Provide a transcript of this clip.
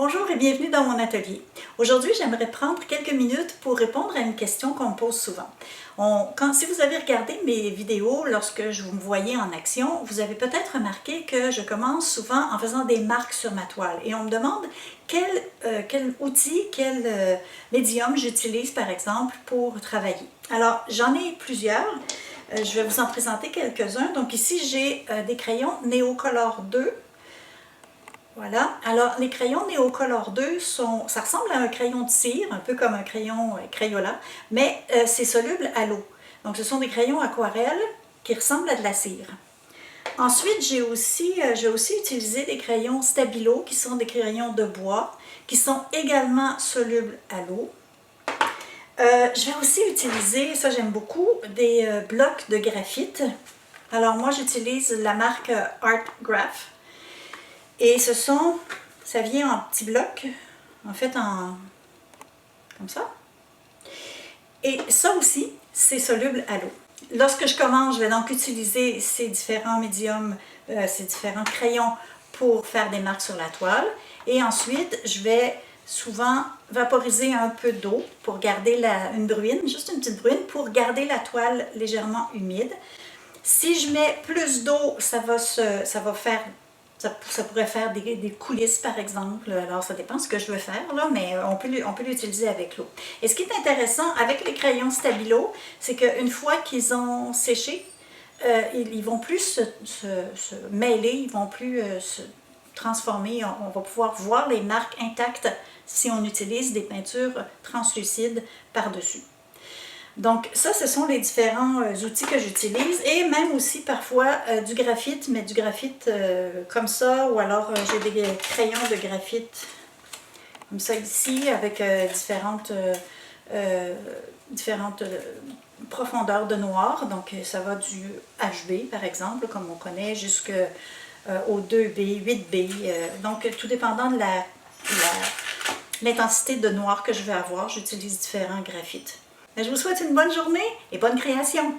Bonjour et bienvenue dans mon atelier. Aujourd'hui, j'aimerais prendre quelques minutes pour répondre à une question qu'on me pose souvent. Si vous avez regardé mes vidéos lorsque je vous me voyais en action, vous avez peut-être remarqué que je commence souvent en faisant des marques sur ma toile. Et on me demande quel outil, quel médium j'utilise par exemple pour travailler. Alors, j'en ai plusieurs. Je vais vous en présenter quelques-uns. Donc ici, j'ai des crayons Neocolor 2. Voilà, alors les crayons Neocolor 2, ça ressemble à un crayon de cire, un peu comme un crayon Crayola, mais c'est soluble à l'eau. Donc ce sont des crayons aquarelles qui ressemblent à de la cire. Ensuite, j'ai aussi utilisé des crayons Stabilo, qui sont des crayons de bois, qui sont également solubles à l'eau. Je vais aussi utiliser, ça j'aime beaucoup, des blocs de graphite. Alors moi j'utilise la marque Art Graph. Et ça vient en petits blocs, en fait comme ça. Et ça aussi, c'est soluble à l'eau. Lorsque je commence, je vais donc utiliser ces différents médiums, ces différents crayons pour faire des marques sur la toile. Et ensuite, je vais souvent vaporiser un peu d'eau pour garder une bruine, juste une petite bruine, pour garder la toile légèrement humide. Si je mets plus d'eau, ça pourrait faire des coulisses, par exemple. Alors, ça dépend de ce que je veux faire, là, mais on peut l'utiliser avec l'eau. Et ce qui est intéressant avec les crayons Stabilo, c'est qu'une fois qu'ils ont séché, ils ne vont plus se mêler, ils ne vont plus se transformer. On va pouvoir voir les marques intactes si on utilise des peintures translucides par-dessus. Donc ça, ce sont les différents outils que j'utilise et même aussi parfois du graphite, mais du graphite comme ça, ou alors j'ai des crayons de graphite comme ça ici avec différentes profondeurs de noir. Donc ça va du HB par exemple, comme on connaît, jusqu'au 2B, 8B. Donc tout dépendant de l'intensité de noir que je vais avoir, j'utilise différents graphites. Je vous souhaite une bonne journée et bonne création!